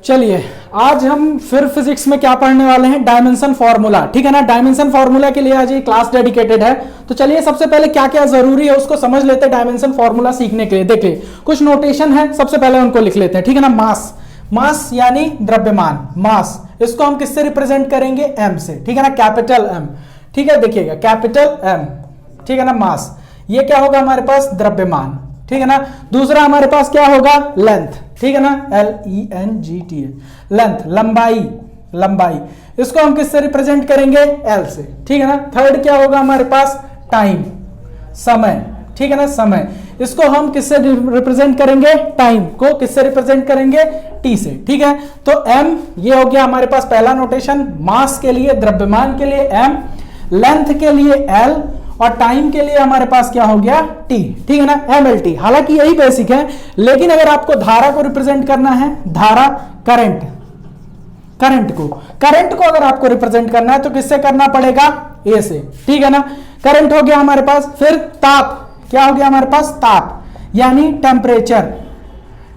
चलिए आज हम फिर फिजिक्स में क्या पढ़ने वाले हैं, डायमेंशन फॉर्मूला। ठीक है ना, डायमेंशन फॉर्मूला के लिए आज ये क्लास डेडिकेटेड है। तो चलिए सबसे पहले क्या क्या जरूरी है उसको समझ लेते हैं डायमेंशन फॉर्मूला सीखने के लिए। देखिए कुछ नोटेशन है, सबसे पहले उनको लिख लेते हैं। ठीक है ना, मास, मास यानी द्रव्यमान, मास इसको हम किससे रिप्रेजेंट करेंगे, एम से। ठीक है ना, कैपिटल एम। ठीक है, देखिएगा कैपिटल एम। ठीक है ना, मास ये क्या होगा हमारे पास, द्रव्यमान। ठीक है ना, दूसरा हमारे पास क्या होगा, लेंथ। ठीक है ना, LENGT, लेंथ, लंबाई, लंबाई इसको हम किससे रिप्रेजेंट करेंगे, L से। ठीक है ना, थर्ड क्या होगा हमारे पास, टाइम, समय। ठीक है ना, समय इसको हम किससे रिप्रेजेंट करेंगे, टाइम को किससे रिप्रेजेंट करेंगे, T से। ठीक है, तो M ये हो गया हमारे पास पहला नोटेशन, मास के लिए, द्रव्यमान के लिए M, लेंथ के लिए L और टाइम के लिए हमारे पास क्या हो गया, T। ठीक है ना, MLT। हालांकि यही बेसिक है, लेकिन अगर आपको धारा को रिप्रेजेंट करना है, धारा, करंट, करंट को अगर आपको रिप्रेजेंट करना है तो किससे करना पड़ेगा, A से। ठीक है ना, करंट हो गया हमारे पास। फिर ताप, क्या हो गया हमारे पास, ताप यानी टेम्परेचर।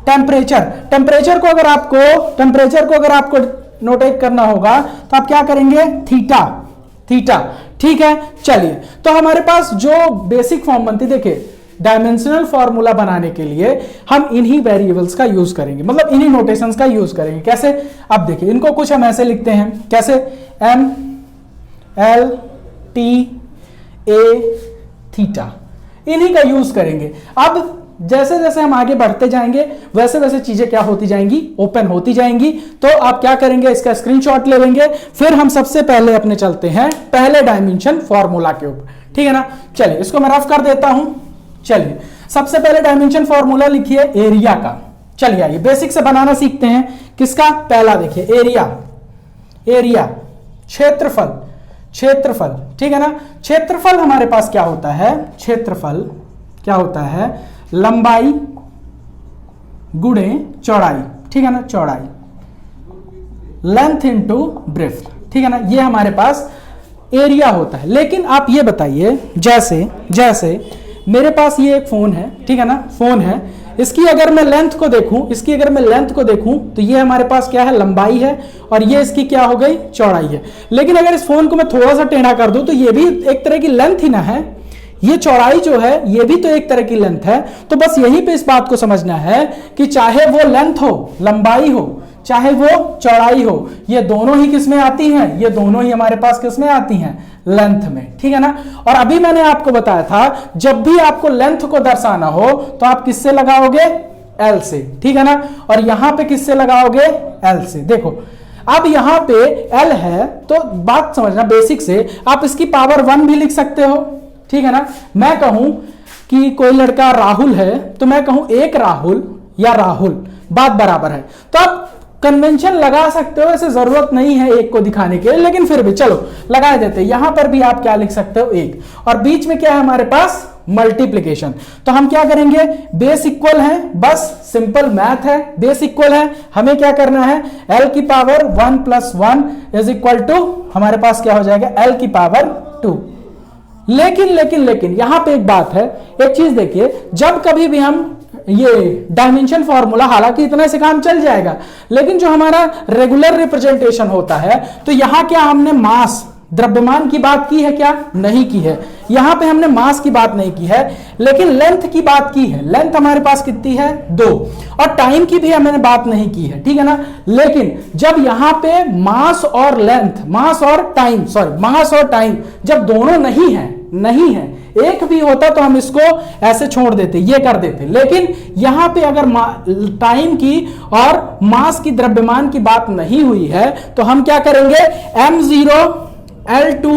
टेम्परेचर को अगर आपको नोटेट करना होगा तो आप क्या करेंगे, थीटा। ठीक है, चलिए तो हमारे पास जो बेसिक फॉर्म बनती, देखिए डायमेंशनल फॉर्मूला बनाने के लिए हम इन्हीं वेरिएबल्स का यूज करेंगे, मतलब इन्हीं नोटेशंस का यूज करेंगे। कैसे, अब देखिए इनको कुछ हम ऐसे लिखते हैं, कैसे, M L T A theta, इन्हीं का यूज करेंगे। अब जैसे जैसे हम आगे बढ़ते जाएंगे वैसे वैसे चीजें क्या होती जाएंगी, ओपन होती जाएंगी। तो आप क्या करेंगे, इसका स्क्रीनशॉट ले लेंगे। फिर हम सबसे पहले अपने चलते हैं पहले डायमेंशन फॉर्मूला के ऊपर। ठीक है ना, चलिए इसको मैं रफ कर देता हूं। चलिए सबसे पहले डायमेंशन फॉर्मूला लिखिए एरिया का। चलिए आइए बेसिक से बनाना सीखते हैं। किसका, पहला देखिए एरिया, क्षेत्रफल। ठीक है ना, क्षेत्रफल हमारे पास क्या होता है, क्षेत्रफल क्या होता है, लंबाई गुणे चौड़ाई। ठीक है ना, चौड़ाई, लेंथ इनटू ब्रेथ। ठीक है ना, ये हमारे पास एरिया होता है। लेकिन आप ये बताइए, जैसे मेरे पास ये एक फोन है, ठीक है ना, फोन है, इसकी अगर मैं लेंथ को देखूं तो ये हमारे पास क्या है, लंबाई है, और ये इसकी क्या हो गई, चौड़ाई है। लेकिन अगर इस फोन को मैं थोड़ा सा टेढ़ा कर दूं तो ये भी एक तरह की लेंथ ही ना है, ये चौड़ाई जो है ये भी तो एक तरह की लेंथ है। तो बस यहीं पे इस बात को समझना है कि चाहे वो लेंथ हो, लंबाई हो, चाहे वो चौड़ाई हो, ये दोनों ही किस में आती हैं, ये दोनों ही हमारे पास किस में आती हैं, लेंथ में। ठीक है ना, और अभी मैंने आपको बताया था जब भी आपको लेंथ को दर्शाना हो तो आप किससे लगाओगे, L से। ठीक है ना, और यहां पे किससे लगाओगे, L से। देखो अब यहां पे L है तो बात समझना बेसिक से, आप इसकी पावर 1 भी लिख सकते हो। ठीक है ना, मैं कहूं कि कोई लड़का राहुल है तो मैं कहूं एक राहुल या राहुल, बात बराबर है। तो आप कन्वेंशन लगा सकते हो, ऐसे जरूरत नहीं है एक को दिखाने के लिए, लेकिन फिर भी चलो लगा देते हैं। यहां पर भी आप क्या लिख सकते हो, एक, और बीच में क्या है हमारे पास, मल्टीप्लीकेशन। तो हम क्या करेंगे, बेस इक्वल है, बस सिंपल मैथ है, बेस इक्वल है, हमें क्या करना है, L की पावर 1 + 1 इज इक्वल टू हमारे पास क्या हो जाएगा, L की पावर 2। लेकिन यहां पे एक बात है, एक चीज देखिए, जब कभी भी हम ये डायमेंशन फॉर्मूला, हालांकि इतना से काम चल जाएगा, लेकिन जो हमारा रेगुलर रिप्रेजेंटेशन होता है तो यहां क्या हमने मास, द्रव्यमान की बात की है क्या, नहीं की है। यहां पे हमने मास की बात नहीं की है, लेकिन लेंथ की बात की है। लेंथ हमारे पास कितनी है, 2, और टाइम की भी हमने बात नहीं की है। ठीक है ना, लेकिन जब यहां पे मास और टाइम जब दोनों नहीं है, एक भी होता तो हम इसको ऐसे छोड़ देते, ये कर देते। लेकिन यहां पे अगर टाइम की और मास की, द्रव्यमान की बात नहीं हुई है तो हम क्या करेंगे, M0 L2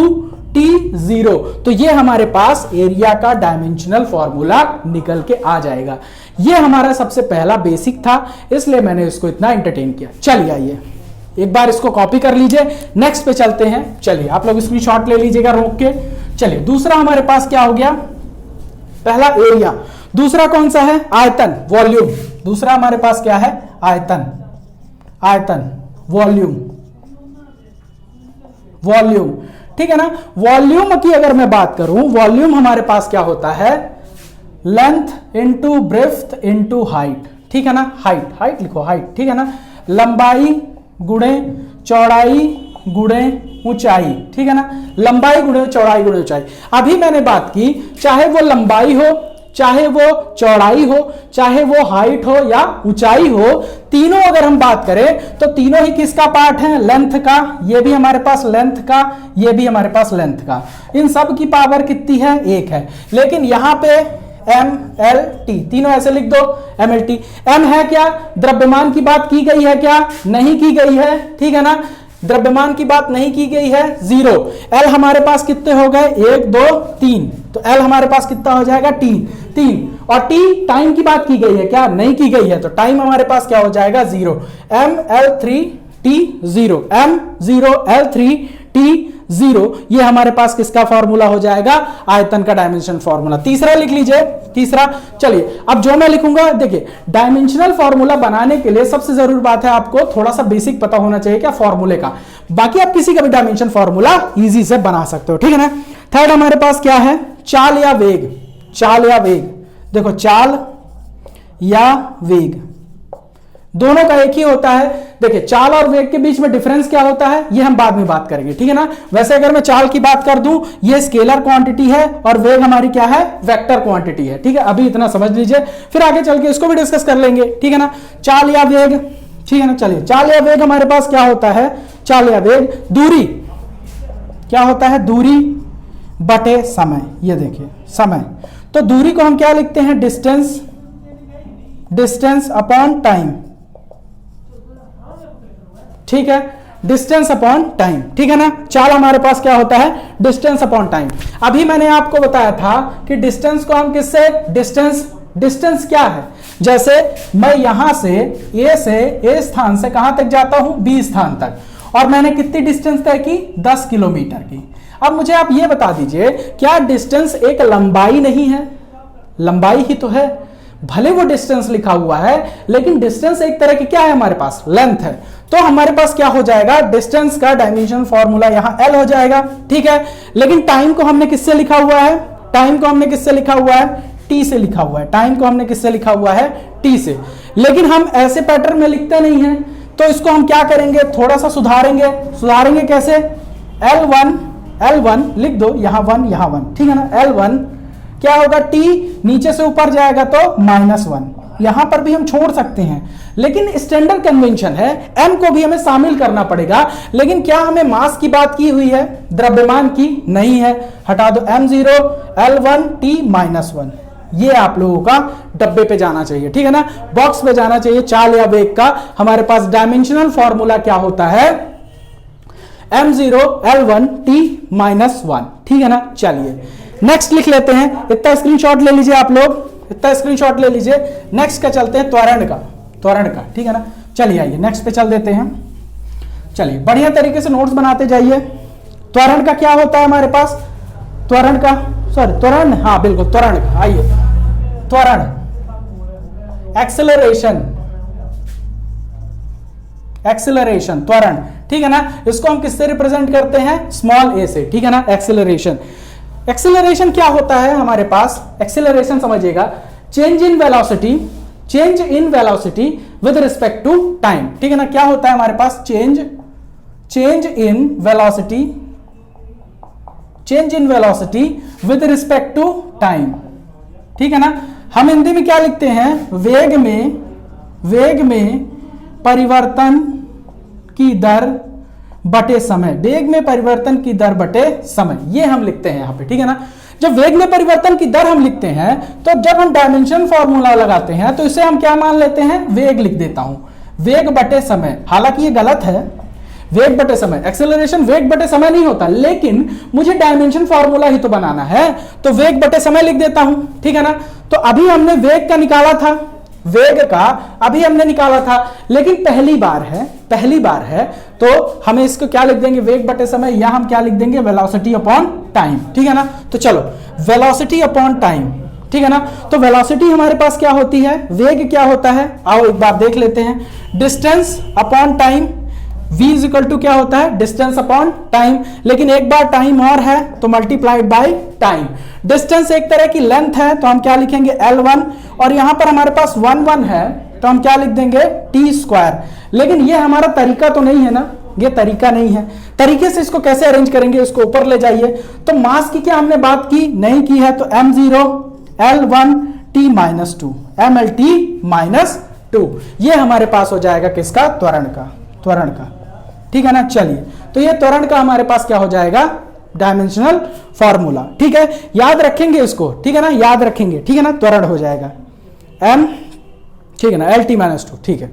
T0। तो ये हमारे पास एरिया का डायमेंशनल फॉर्मूला निकल के आ जाएगा। ये हमारा सबसे पहला बेसिक था, इसलिए मैंने इसको इतना एंटरटेन किया। चलिए आइए एक बार इसको कॉपी कर लीजिए, नेक्स्ट पे चलते हैं। चलिए आप लोग स्क्रीनशॉट ले लीजिएगा रोक के। चलिए दूसरा हमारे पास क्या हो गया, पहला एरिया, दूसरा कौन सा है, आयतन, वॉल्यूम। दूसरा हमारे पास क्या है, आयतन, वॉल्यूम। ठीक है ना, वॉल्यूम की अगर मैं बात करूं, वॉल्यूम हमारे पास क्या होता है, length into breadth into height. ठीक है ना, हाइट लिखो, हाइट। ठीक है ना, लंबाई गुणे चौड़ाई गुणे ऊंचाई, ठीक है ना, लंबाई गुणे चौड़ाई गुणे ऊंचाई। अभी मैंने बात की चाहे वो लंबाई हो, चाहे वो चौड़ाई हो, चाहे वो हाइट हो या ऊंचाई हो, तीनों अगर हम बात करें तो तीनों ही किसका पार्ट है, लेंथ का। ये भी हमारे पास लेंथ का, ये भी हमारे पास लेंथ का। इन सब की पावर कितनी है, 1 है। लेकिन यहां पे MLT, तीनों ऐसे लिख दो MLT। M है क्या, द्रव्यमान की बात की गई है क्या, नहीं की गई है, ठीक है ना, द्रव्यमान की बात नहीं की गई है, 0। L हमारे पास कितने हो गए, 1 2 3, तो L हमारे पास कितना हो जाएगा, 3। और T टाइम की बात की गई है क्या, नहीं की गई है, तो टाइम हमारे पास क्या हो जाएगा, 0। ML3T0, M0 L3T0, ये हमारे पास किसका फॉर्मूला हो जाएगा, आयतन का डायमेंशन फॉर्मूला। तीसरा लिख लीजिए, तीसरा। चलिए अब जो मैं लिखूंगा, देखिए डायमेंशनल फॉर्मूला बनाने के लिए सबसे जरूरी बात है आपको थोड़ा सा बेसिक पता होना चाहिए क्या, फॉर्मूले का। बाकी आप किसी का भी डायमेंशन फॉर्मूला इजी से बना सकते हो, ठीक है ना। थर्ड हमारे पास क्या है, चाल या वेग। चाल या वेग, देखो चाल या वेग दोनों का एक ही होता है। देखिए चाल और वेग के बीच में डिफरेंस क्या होता है, ये हम बाद में बात करेंगे, ठीक है ना। वैसे अगर मैं चाल की बात कर दूं, ये स्केलर क्वांटिटी है और वेग हमारी क्या है, वेक्टर क्वांटिटी है, ठीक है। अभी इतना समझ लीजिए, फिर आगे चल के इसको भी डिस्कस कर लेंगे, ठीक है ना। चाल या वेग, ठीक है ना। चलिए चाल या वेग हमारे पास क्या होता है, चाल या वेग दूरी क्या होता है, दूरी बटे समय। ये देखिए समय, तो दूरी को हम क्या लिखते हैं, डिस्टेंस, डिस्टेंस अपॉन टाइम, ठीक है, डिस्टेंस अपॉन टाइम, ठीक है ना। चाल हमारे पास क्या होता है, डिस्टेंस अपॉन टाइम। अभी मैंने आपको बताया था कि डिस्टेंस को हम किससे, डिस्टेंस क्या है, जैसे मैं यहां से ए स्थान से कहां तक जाता हूं, बी स्थान तक, और मैंने कितनी डिस्टेंस तय की, 10 किलोमीटर की। अब मुझे आप ये बता दीजिए, क्या डिस्टेंस एक लंबाई नहीं है, लंबाई ही तो है। भले वो डिस्टेंस लिखा हुआ है, लेकिन डिस्टेंस एक तरह की क्या है हमारे पास, लेंथ है। तो हमारे पास क्या हो जाएगा, डिस्टेंस का डायमेंशन फॉर्मूला यहां L हो जाएगा, ठीक है। लेकिन टाइम को हमने किससे लिखा हुआ है, टाइम को हमने किससे लिखा हुआ है, T से लिखा हुआ है। टाइम को हमने किससे लिखा हुआ है, T से। लेकिन हम ऐसे पैटर्न में लिखते नहीं है, तो इसको हम क्या करेंगे, थोड़ा सा सुधारेंगे कैसे, L1 लिख दो, यहां 1 यहां 1, ठीक है ना। L1 क्या होगा, T नीचे से ऊपर जाएगा तो -1, यहां पर भी हम छोड़ सकते हैं, लेकिन स्टैंडर्ड कन्वेंशन है, m को भी हमें शामिल करना पड़ेगा। लेकिन क्या हमें मास की बात की हुई है, द्रव्यमान की नहीं है, हटा दो M0 L1 T -1। ये आप लोगों का डब्बे पे जाना चाहिए, ठीक है ना, बॉक्स पे जाना चाहिए। चाल या वेग का हमारे पास डायमेंशनल फॉर्मूला क्या होता है, M0 L1 T -1, ठीक है ना। चलिए नेक्स्ट लिख लेते हैं, इतना स्क्रीनशॉट ले लीजिए आप लोग, इतना स्क्रीनशॉट ले लीजिए। नेक्स्ट का चलते हैं, त्वरण का, ठीक है ना। चलिए आइए नेक्स्ट पे चल देते हैं। चलिए बढ़िया तरीके से नोट्स बनाते जाइए। त्वरण का क्या होता है हमारे पास, त्वरण, हाँ बिल्कुल त्वरण का। आइए त्वरण, एक्सेलरेशन, त्वरण, ठीक है ना। इसको हम किससे रिप्रेजेंट करते हैं, स्मॉल a से, ठीक है ना। एक्सेलरेशन क्या होता है हमारे पास, एक्सेलरेशन समझिएगा, change in velocity with respect to time, ठीक है ना। क्या होता है हमारे पास, change in velocity with respect to time, ठीक है ना। हम हिंदी में क्या लिखते हैं, वेग में परिवर्तन की दर बटे समय, वेग में परिवर्तन की दर बटे समय, ये हम लिखते हैं यहां पे, ठीक है ना। जब वेग में परिवर्तन की दर हम लिखते हैं, तो जब हम डायमेंशन फॉर्मूला लगाते हैं तो इसे हम क्या मान लेते हैं, वेग लिख देता हूं, वेग बटे समय। हालांकि ये गलत है, वेग बटे समय, एक्सेलरेशन वेग बटे समय नहीं होता, लेकिन मुझे डायमेंशन फॉर्मूला ही तो बनाना है, तो वेग बटे समय लिख देता हूं, ठीक है ना। तो अभी हमने वेग का निकाला था, लेकिन पहली बार है, तो हमें इसको क्या लिख देंगे, वेग बटे समय, या हम क्या लिख देंगे, वेलोसिटी अपॉन टाइम, ठीक है ना। तो चलो वेलोसिटी अपॉन टाइम, ठीक है ना। तो वेलोसिटी हमारे पास क्या होती है, वेग क्या होता है, आओ एक बार देख लेते हैं। Distance upon time, v is equal to क्या होता है, डिस्टेंस अपॉन टाइम, लेकिन एक बार टाइम और है तो मल्टीप्लाइड बाय टाइम। डिस्टेंस एक तरह की लेंथ है, तो हम क्या लिखेंगे, L1, और यहां पर हमारे पास 1 1 है, तो हम क्या लिख देंगे टी स्क्वायर। लेकिन ये हमारा तरीका तो नहीं है ना, ये तरीका नहीं है। तरीके से इसको कैसे अरेंज करेंगे, इसको ऊपर ले जाइए। तो मास की क्या हमने बात की नहीं की है, तो m0 L1 T minus 2 MLT minus 2 ये हमारे पास हो जाएगा किसका, त्वरण का। ठीक है ना। चलिए, तो ये त्वरण का हमारे पास क्या हो जाएगा, डायमेंशनल फॉर्मूला। ठीक है, याद रखेंगे इसको, ठीक है ना, याद रखेंगे, ठीक है ना। त्वरण हो जाएगा m, ठीक है ना, LT माइनस 2। ठीक है,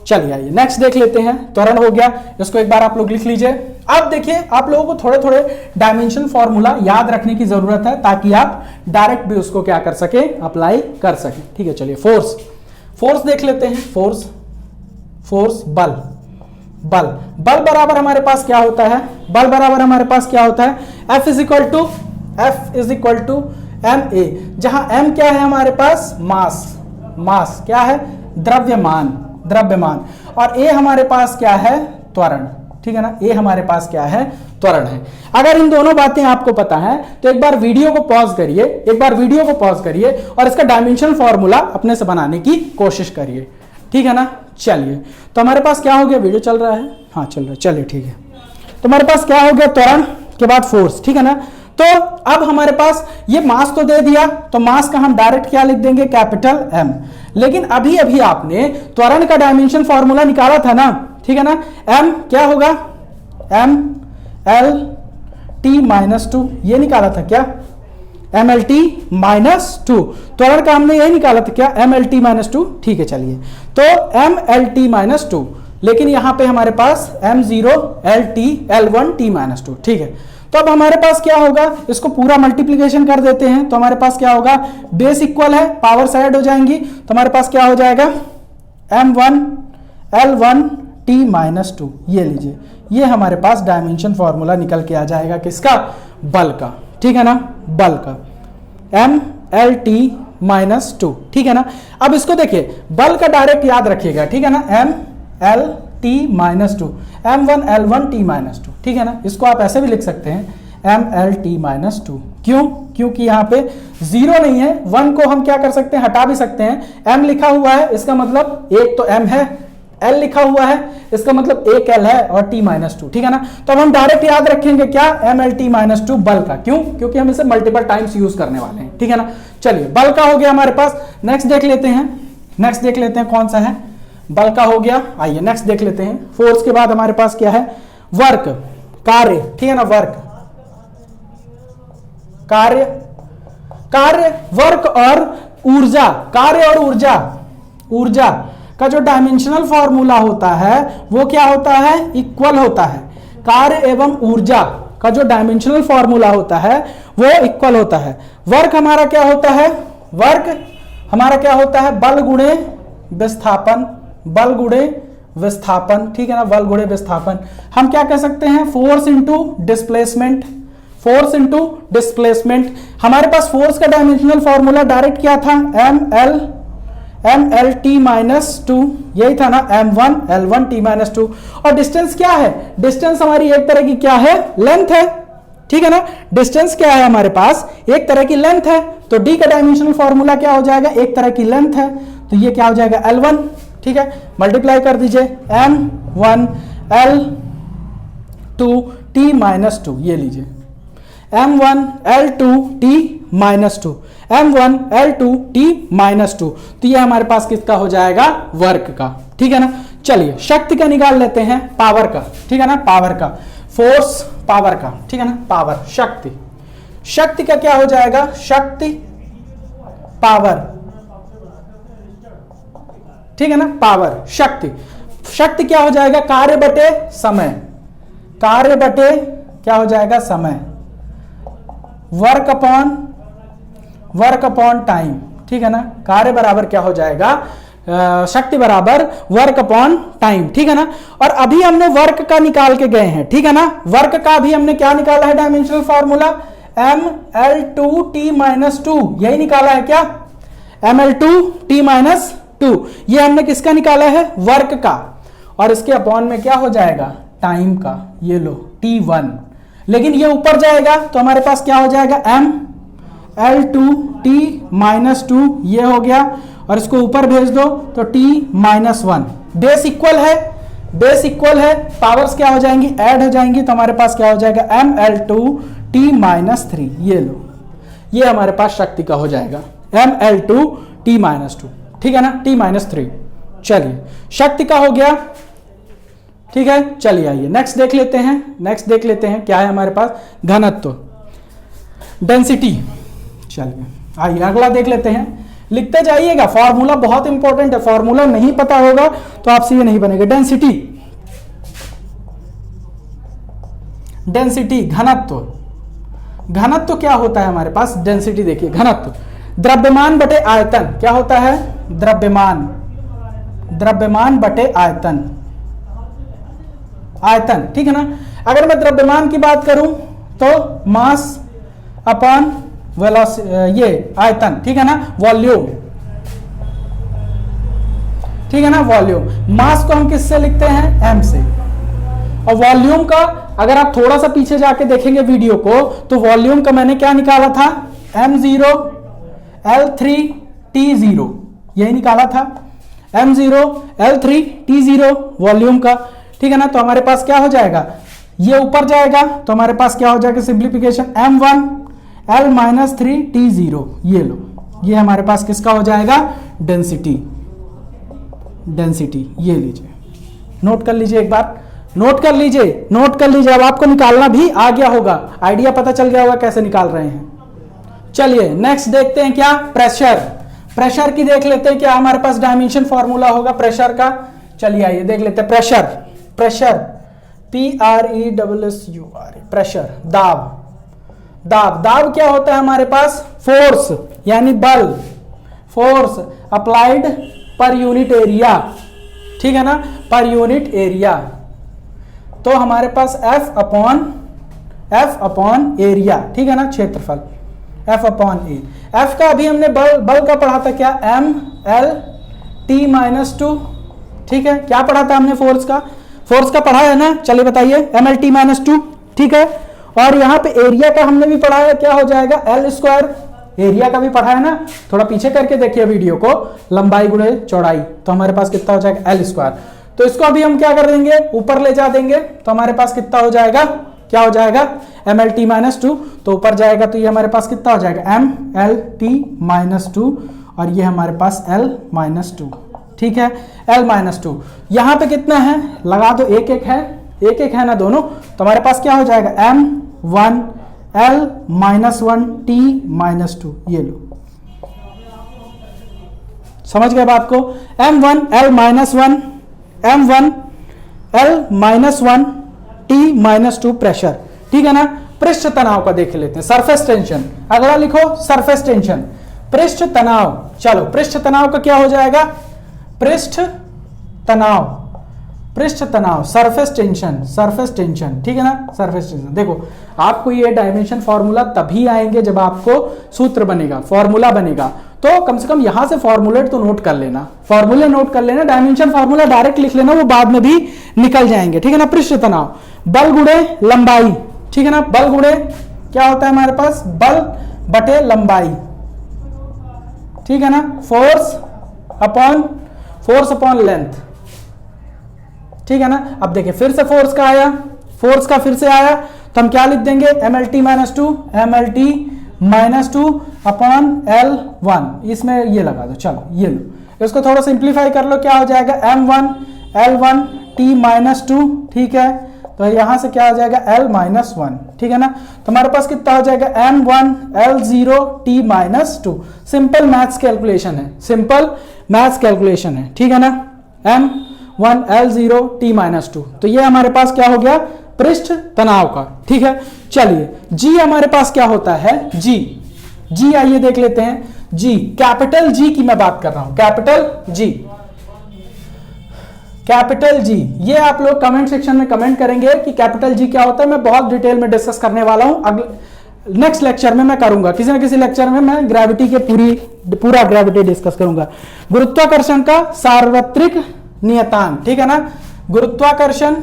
चलिए आइए नेक्स्ट देख लेते हैं। त्वरण हो गया, इसको एक बार आप लोग लिख लीजिए। अब देखिए, आप लोगों को थोड़े थोड़े डायमेंशन फॉर्मूला याद रखने की जरूरत है, ताकि आप डायरेक्ट भी उसको क्या कर सके, अप्लाई कर सके। ठीक है, चलिए फोर्स देख लेते हैं। फोर्स बल बराबर हमारे पास क्या होता है, बल बराबर हमारे पास क्या होता है, F is equal to ma, जहां m क्या है हमारे पास, मास क्या है, द्रव्यमान, और a हमारे पास क्या है, त्वरण। ठीक है ना, a हमारे पास क्या है, त्वरण है। अगर इन दोनों बातें आपको पता है तो एक बार वीडियो को पॉज करिए, और इसका डायमेंशनल फॉर्मूला अपने से बनाने की कोशिश करिए। ठीक है ना। चलिए, तो हमारे पास क्या हो गया, वीडियो चल रहा है, हाँ चल रहा है, चलिए ठीक है। तो हमारे पास क्या हो गया, त्वरण के बाद फोर्स। ठीक है ना। तो अब हमारे पास ये मास तो दे दिया, तो मास का हम डायरेक्ट क्या लिख देंगे, कैपिटल M। लेकिन अभी आपने त्वरण का डायमेंशन फॉर्मूला निकाला था ना, ठीक है ना। M क्या होगा, MLT माइनस 2, ये निकाला था क्या, MLT माइनस 2। त्वरण का हमने यही निकाला था क्या, MLT माइनस 2। ठीक है, चलिए, तो MLT माइनस 2, लेकिन यहां पे हमारे पास M0 L1 T माइनस 2। ठीक है, तो अब हमारे पास क्या होगा, इसको पूरा मल्टीप्लीकेशन कर देते हैं, तो हमारे पास क्या होगा, बेस इक्वल है, पावर साइड हो जाएंगी, तो हमारे पास क्या हो जाएगा, M1 L1 T माइनस 2। ये लीजिए, ये हमारे पास डायमेंशन फॉर्मूला निकल के आ जाएगा किसका, बल का। ठीक है ना, बल का MLT माइनस 2। ठीक है ना। अब इसको देखिए, बल का डायरेक्ट याद रखिएगा, ठीक है ना, MLT minus 2, M1 L1 T minus 2। ठीक है ना, इसको आप ऐसे भी लिख सकते हैं MLT माइनस 2। क्यों, क्योंकि यहाँ पे 0 नहीं है, 1 को हम क्या कर सकते हैं, हटा भी सकते हैं। M लिखा हुआ है, इसका मतलब एक तो M है, L लिखा हुआ है, इसका मतलब एक L है, और T माइनस 2। ठीक है ना। तो अब हम डायरेक्ट याद रखेंगे क्या, MLT माइनस 2 बल का। क्यों, क्योंकि हम इसे मल्टीपल टाइम्स यूज करने वाले हैं। ठीक है ना। चलिए, बल का हो गया हमारे पास। नेक्स्ट देख लेते हैं कौन सा है, बल का हो गया। आइए नेक्स्ट देख लेते हैं। फोर्स के बाद हमारे पास क्या है, वर्क, कार्य। ठीक है ना, कार्य, वर्क और ऊर्जा, कार्य और ऊर्जा का जो डायमेंशनल फॉर्मूला होता है वो क्या होता है, इक्वल होता है। कार्य एवं ऊर्जा का जो डायमेंशनल फॉर्मूला होता है वो इक्वल होता है। वर्क हमारा क्या होता है, बल गुणे विस्थापन। ठीक है ना, बल गुणे विस्थापन। हम क्या कह सकते हैं, फोर्स इंटू डिस्प्लेसमेंट। हमारे पास फोर्स का डायमेंशनल फॉर्मूला डायरेक्ट क्या था, MLT माइनस 2, यही था ना, M1 L1 T माइनस 2। और डिस्टेंस क्या है, डिस्टेंस हमारी एक तरह की क्या है, लेंथ है। ठीक है ना, डिस्टेंस क्या है हमारे पास, एक तरह की लेंथ है। तो D का डायमेंशनल फॉर्मूला क्या हो जाएगा, एक तरह की लेंथ है, तो ये क्या हो जाएगा, L1। ठीक है, मल्टीप्लाई कर दीजिए, M1 L2 T माइनस 2। ये लीजिए, M1 L2 T minus 2, M1 L2 T minus 2। तो ये हमारे पास किसका हो जाएगा, वर्क का। ठीक है ना। चलिए, शक्ति का निकाल लेते हैं, पावर का। ठीक है ना, पावर का, फोर्स पावर का। ठीक है ना, पावर, शक्ति का क्या हो जाएगा, शक्ति पावर। ठीक है ना, पावर, शक्ति क्या हो जाएगा, कार्य बटे समय, क्या हो जाएगा, समय, वर्क अपॉन टाइम। ठीक है ना, कार्य बराबर क्या हो जाएगा, शक्ति बराबर वर्क अपॉन टाइम। ठीक है ना। और अभी हमने वर्क का निकाल के गए हैं। ठीक है ना, वर्क का भी हमने क्या निकाला है, dimensional formula ML2 T minus 2, यही निकाला है क्या, ML2 T माइनस 2। ये हमने किसका निकाला है, वर्क का, और इसके अपॉन में क्या हो जाएगा, टाइम का। ये लो, T1। लेकिन ये ऊपर जाएगा तो हमारे पास क्या हो जाएगा, ML2 T माइनस 2, ये हो गया, और इसको ऊपर भेज दो तो t -1। बेस इक्वल है, बेस इक्वल है, पावर्स क्या हो जाएंगी, ऐड हो जाएंगी, तो हमारे पास क्या हो जाएगा ml2 t -3। ये लो, ये हमारे पास शक्ति का हो जाएगा ml2 t -2, ठीक है ना, t -3। चलिए शक्ति का हो गया, ठीक है। चलिए आइए नेक्स्ट देख लेते हैं, नेक्स्ट देख लेते हैं क्या है हमारे पास, घनत्व, डेंसिटी। चलिए आइए अगला देख लेते हैं, लिखते जाइएगा, फॉर्मूला बहुत इंपॉर्टेंट है, फॉर्मूला नहीं पता होगा तो आपसे ये नहीं बनेगा। डेंसिटी, डेंसिटी घनत्व, घनत्व क्या होता है हमारे पास, डेंसिटी देखिए, घनत्व द्रव्यमान बटे आयतन, क्या होता है, द्रव्यमान, द्रव्यमान बटे आयतन, आयतन, ठीक है ना। अगर मैं द्रव्यमान की बात करूं तो मास अपॉन वेलोसिटी, ये आयतन, ठीक है ना, वॉल्यूम, ठीक है ना, वॉल्यूम। मास को हम किससे लिखते हैं, m से, और वॉल्यूम का अगर आप थोड़ा सा पीछे जाके देखेंगे वीडियो को तो वॉल्यूम का मैंने क्या निकाला था, m0 L3 T0, यही निकाला था, m0 L3 T0 वॉल्यूम का, ठीक है ना। तो हमारे पास क्या हो जाएगा, ये ऊपर जाएगा तो हमारे पास क्या हो जाएगा, सिंप्लीफिकेशन m1 L -3 T0, ये लो, ये हमारे पास किसका हो जाएगा, डेंसिटी, डेंसिटी, ये लीजिए, नोट कर लीजिए, एक बार नोट कर लीजिए, नोट कर लीजिए। अब आपको निकालना भी आ गया होगा, आइडिया पता चल गया होगा कैसे निकाल रहे हैं। चलिए नेक्स्ट देखते हैं क्या, प्रेशर, प्रेशर की देख लेते हैं क्या हमारे पास डायमेंशन फॉर्मूला होगा प्रेशर का। चलिए आइए देख लेते हैं, प्रेशर, प्रेशर PRESSUR, प्रेशर, दाब, दाब, दाब क्या होता है हमारे पास, फोर्स यानी बल, force applied per unit area, ठीक है ना, पर यूनिट एरिया। तो हमारे पास F अपॉन एरिया, ठीक है ना, क्षेत्रफल, F अपॉन ए। F का अभी हमने बल, बल का पढ़ा था क्या, ml t -2, ठीक है, क्या पढ़ा था हमने, फोर्स का, फोर्स का पढ़ा है ना, चलिए बताइए, ml t -2, ठीक है। और यहां पे एरिया का हमने भी पढ़ा है, क्या हो जाएगा, L², एरिया का भी पढ़ा है ना, थोड़ा पीछे करके देखिए वीडियो को, लंबाई गुणे चौड़ाई, तो हमारे पास कितना हो जाएगा, L²। तो इसको अभी हम क्या कर देंगे, ऊपर ले जा देंगे, तो हमारे पास कितना हो जाएगा, क्या हो जाएगा, ml t -2, तो ऊपर जाएगा तो ये हमारे पास कितना हो जाएगा, ml t -2, और ये हमारे पास L -2, ठीक है, L -2। यहां पे कितना है, लगा दो, एक एक है, एक एक है ना दोनों, तो हमारे पास क्या हो जाएगा, m1 L -1 t -2, ये लो, समझ गए बात को, m1 L -1 m1 L -1 t -2 pressure, ठीक है ना। पृष्ठ तनाव का देख लेते हैं, सरफेस टेंशन, अगला लिखो सरफेस टेंशन, पृष्ठ तनाव। चलो पृष्ठ तनाव का क्या हो जाएगा, पृष्ठ तनाव, पृष्ठ तनाव, सरफेस टेंशन, सरफेस टेंशन, ठीक है ना, सरफेस टेंशन। देखो आपको ये डायमेंशन फॉर्मूला तभी आएंगे जब आपको सूत्र बनेगा, फॉर्मूला बनेगा, तो कम से कम यहां से फॉर्मूलेट तो नोट कर लेना, फॉर्मूले नोट कर लेना, डायमेंशन फॉर्मूला डायरेक्ट लिख लेना, वो बाद में भी निकल जाएंगे, ठीक है ना। पृष्ठ तनाव, बल गुणे लंबाई, ठीक है ना, बल गुणे क्या होता है हमारे पास, बल बटे लंबाई, ठीक है ना, फोर्स अपॉन लेंथ, ठीक है ना। अब देखिए फिर से फोर्स का आया, फोर्स का फिर से आया, तो हम क्या लिख देंगे, ml t -2 अपॉन L1, इसमें ये लगा दो, चलो ये लो, इसको थोड़ा सिंप्लीफाई कर लो, क्या हो जाएगा, m1 L1 t -2, ठीक है, तो यहां से क्या हो जाएगा, L -1, ठीक है ना। तो हमारे पास कितना हो जाएगा, m1 L0 t -2, simple maths calculation है, सिंपल मैथ्स कैलकुलेशन है, ठीक है ना, m1 L0 t -2। तो ये हमारे पास क्या हो गया, पृष्ठ तनाव का, ठीक है। चलिए G हमारे पास क्या होता है, G आइए देख लेते हैं, G, कैपिटल G की मैं बात कर रहा हूं, कैपिटल G, कैपिटल G, ये आप लोग कमेंट सेक्शन में कमेंट करेंगे कि कैपिटल G क्या होता है, मैं बहुत डिटेल में डिस्कस करने वाला हूं, अगले नेक्स्ट लेक्चर में मैं करूंगा, किसी ना किसी लेक्चर में मैं ग्रेविटी के पूरा ग्रेविटी डिस्कस करूंगा। गुरुत्वाकर्षण का सार्वत्रिक नियतांक, ठीक है ना, गुरुत्वाकर्षण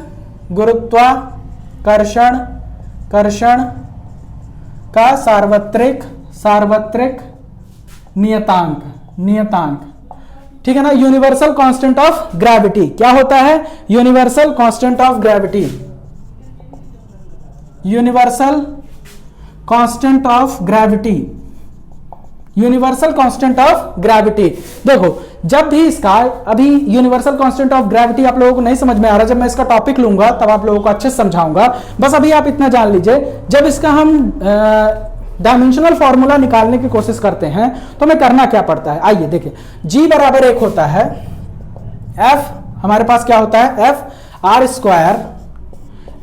का सार्वत्रिक नियतांक, ठीक है ना। यूनिवर्सल कांस्टेंट ऑफ ग्रेविटी क्या होता है? Universal constant of gravity, universal constant of gravity, universal constant of gravity. देखो जब भी इसका, अभी यूनिवर्सल कांस्टेंट ऑफ ग्रेविटी आप लोगों को नहीं समझ में आ रहा, जब मैं इसका टॉपिक लूंगा तब आप लोगों को अच्छे से समझाऊंगा। बस अभी आप इतना जान लीजिए, जब इसका हम डायमेंशनल फॉर्मूला निकालने की कोशिश करते हैं तो हमें करना क्या पड़ता है? आइए देखिए, G बराबर एक होता है F, हमारे पास क्या होता है? F are square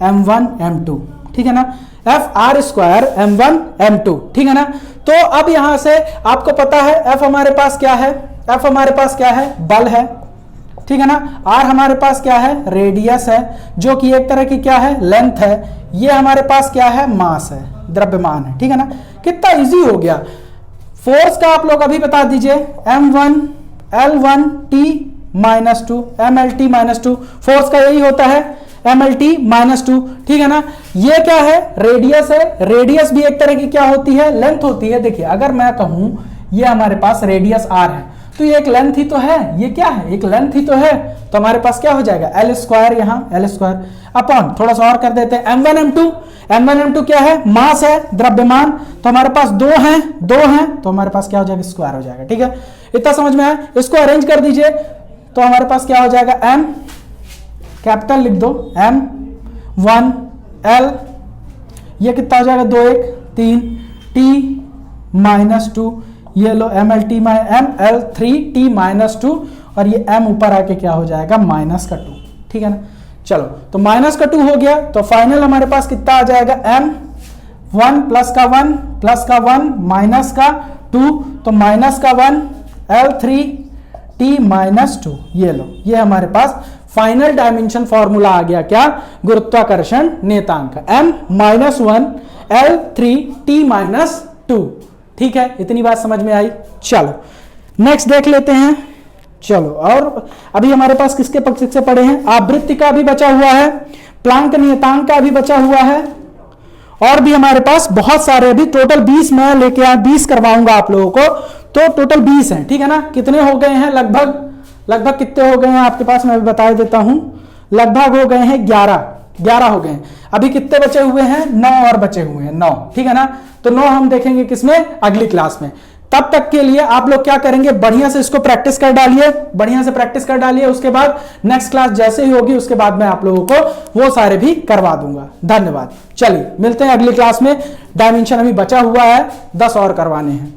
m1 m2, ठीक है ना। F are square m1 m2, ठीक है ना। तो अब यहां से आपको पता है F हमारे पास क्या है? F हमारे पास क्या है? बल है, ठीक है ना। R हमारे पास क्या है? रेडियस है, जो कि एक तरह की क्या है? लेंथ है। ये हमारे पास क्या है? मास है, द्रव्यमान है, ठीक है ना। कितना इजी हो गया। फोर्स का आप लोग अभी बता दीजिए, m1 L1 T minus 2 MLT minus 2, force का यही होता है MLT माइनस 2, ठीक है ना। ये क्या है? रेडियस है। रेडियस भी एक तरह की क्या होती है? लेंथ होती है। देखिए अगर मैं कहूं ये हमारे पास रेडियस R है, तो ये एक लेंथ ही तो है, ये क्या है? एक लेंथ ही तो है। तो हमारे पास क्या हो जाएगा? L स्क्वायर, यहां L स्क्वायर अपॉन, थोड़ा सा और कर देते हैं, m1 m2। m1 m2 क्या है? मास है, द्रव्यमान। तो हमारे पास दो हैं तो हमारे पास क्या हो जाएगा? स्क्वायर हो जाएगा, ठीक है। इतना समझ में आया? इसको अरेंज कर दीजिए तो हमारे पास क्या हो जाएगा? m कैपिटल लिख दो, m1 L, ये कितना हो जाएगा? 2 1 3 T माइनस 2, ये लो MLT ML3 T माइनस 2, और ये m ऊपर आके क्या हो जाएगा? माइनस का 2, ठीक है ना। चलो तो माइनस का 2 हो गया, तो फाइनल हमारे पास कितना आ जाएगा? m1 प्लस का 1 प्लस का 1 माइनस का 2, तो माइनस का 1 L3 T माइनस 2, ये लो, ये हमारे पास फाइनल डायमेंशन फॉर्मूला आ गया। क्या? गुरुत्वाकर्षण नियतांक m-1 L3 T माइनस 2, ठीक है। इतनी बात समझ में आई। चलो नेक्स्ट देख लेते हैं। चलो, और अभी हमारे पास किसके पक्ष से पढ़े हैं? आवृत्ति का भी बचा हुआ है, प्लांक नियतांक का भी बचा हुआ है, और भी हमारे पास बहुत सारे, अभी टोटल 20 मैं लेके आया, 20 करवाऊंगा आप लोगों को, तो टोटल 20 हैं, ठीक है ना। कितने हो गए हैं? लगभग कितने हो गए हैं आपके पास? मैं बता देता हूं, लगभग हो गए हैं 11 हो गए हैं। अभी कितने बचे हुए हैं? 9 और बचे हुए हैं, 9, ठीक है ना। तो 9 हम देखेंगे किसमें? अगली क्लास में। तब तक के लिए आप लोग क्या करेंगे? बढ़िया से इसको प्रैक्टिस कर डालिए, बढ़िया से प्रैक्टिस कर डालिए। उसके बाद नेक्स्ट क्लास जैसे ही होगी उसके बाद मैं आप लोगों को वो सारे भी करवा दूंगा। धन्यवाद। चलिए मिलते हैं अगली क्लास में। डायमेंशन अभी बचा हुआ है, 10 और करवाने हैं।